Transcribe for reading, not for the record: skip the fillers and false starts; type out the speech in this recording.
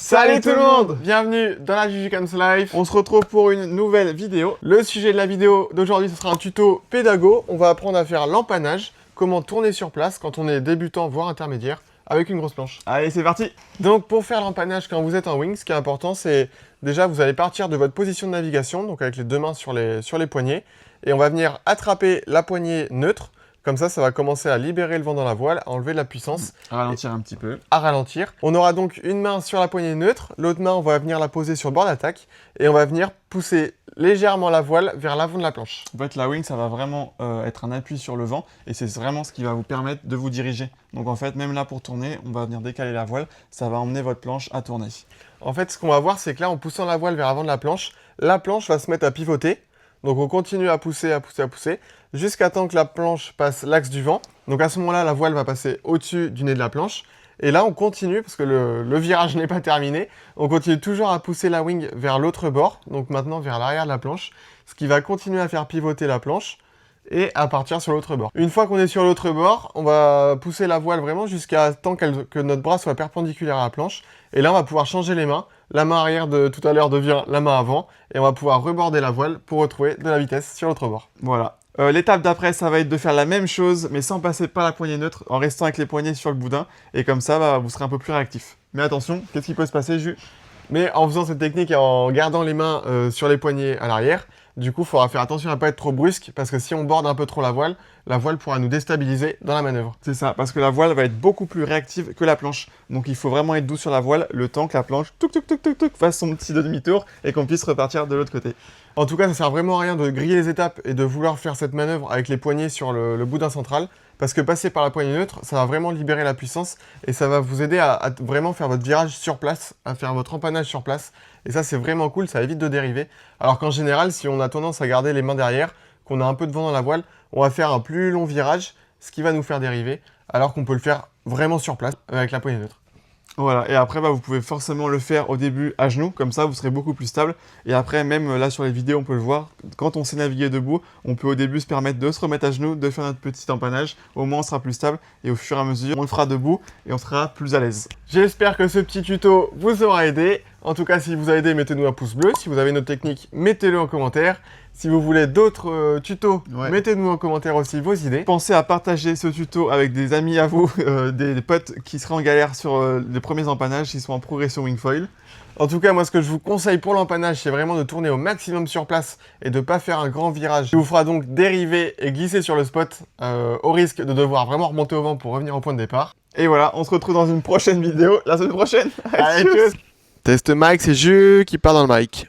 Salut tout le monde! Bienvenue dans la Jujicams Life. On se retrouve pour une nouvelle vidéo. Le sujet de la vidéo d'aujourd'hui, ce sera un tuto pédago. On va apprendre à faire l'empannage, comment tourner sur place quand on est débutant voire intermédiaire avec une grosse planche. Allez, c'est parti! Donc pour faire l'empannage quand vous êtes en wing, ce qui est important, c'est déjà vous allez partir de votre position de navigation, donc avec les deux mains sur les poignets, et on va venir attraper la poignée neutre. Comme ça va commencer à libérer le vent dans la voile, à enlever de la puissance. À ralentir un petit peu. À ralentir. On aura donc une main sur la poignée neutre, l'autre main, on va venir la poser sur le bord d'attaque, et on va venir pousser légèrement la voile vers l'avant de la planche. En fait, la wing, ça va vraiment être un appui sur le vent, et c'est vraiment ce qui va vous permettre de vous diriger. Donc en fait, même là pour tourner, on va venir décaler la voile, ça va emmener votre planche à tourner. En fait, ce qu'on va voir, c'est que là, en poussant la voile vers l'avant de la planche va se mettre à pivoter. Donc on continue à pousser, jusqu'à temps que la planche passe l'axe du vent. Donc à ce moment-là, la voile va passer au-dessus du nez de la planche. Et là, on continue, parce que le virage n'est pas terminé, on continue toujours à pousser la wing vers l'autre bord, donc maintenant vers l'arrière de la planche, ce qui va continuer à faire pivoter la planche et à partir sur l'autre bord. Une fois qu'on est sur l'autre bord, on va pousser la voile vraiment jusqu'à temps que notre bras soit perpendiculaire à la planche. Et là, on va pouvoir changer les mains. La main arrière de tout à l'heure devient la main avant. Et on va pouvoir reborder la voile pour retrouver de la vitesse sur l'autre bord. Voilà. L'étape d'après, ça va être de faire la même chose, mais sans passer par la poignée neutre, en restant avec les poignets sur le boudin. Et comme ça, vous serez un peu plus réactif. Mais attention, qu'est-ce qui peut se passer, Jus? Mais en faisant cette technique et en gardant les mains sur les poignets à l'arrière, du coup, il faudra faire attention à ne pas être trop brusque, parce que si on borde un peu trop la voile pourra nous déstabiliser dans la manœuvre. C'est ça, parce que la voile va être beaucoup plus réactive que la planche. Donc il faut vraiment être doux sur la voile, le temps que la planche fasse son petit demi-tour et qu'on puisse repartir de l'autre côté. En tout cas, ça sert vraiment à rien de griller les étapes et de vouloir faire cette manœuvre avec les poignets sur le boudin central, parce que passer par la poignée neutre, ça va vraiment libérer la puissance et ça va vous aider à vraiment faire votre virage sur place, à faire votre empannage sur place. Et ça, c'est vraiment cool, ça évite de dériver. Alors qu'en général, si on a tendance à garder les mains derrière, qu'on a un peu de vent dans la voile, on va faire un plus long virage, ce qui va nous faire dériver, alors qu'on peut le faire vraiment sur place avec la poignée neutre. Voilà, et après, vous pouvez forcément le faire au début à genoux, comme ça vous serez beaucoup plus stable. Et après, même là sur les vidéos, on peut le voir, quand on sait naviguer debout, on peut au début se permettre de se remettre à genoux, de faire notre petit empannage, au moins on sera plus stable, et au fur et à mesure, on le fera debout, et on sera plus à l'aise. J'espère que ce petit tuto vous aura aidé. En tout cas, si vous a aidé, mettez-nous un pouce bleu. Si vous avez une autre technique, mettez-le en commentaire. Si vous voulez d'autres tutos, mettez-nous en commentaire aussi vos idées. Pensez à partager ce tuto avec des amis à vous, des potes qui seraient en galère sur les premiers empannages, qui sont en progression wingfoil. En tout cas, moi, ce que je vous conseille pour l'empannage, c'est vraiment de tourner au maximum sur place et de ne pas faire un grand virage qui vous fera donc dériver et glisser sur le spot au risque de devoir vraiment remonter au vent pour revenir au point de départ. Et voilà, on se retrouve dans une prochaine vidéo la semaine prochaine. Allez, tchuss. Test mic, c'est Jus qui part dans le mic.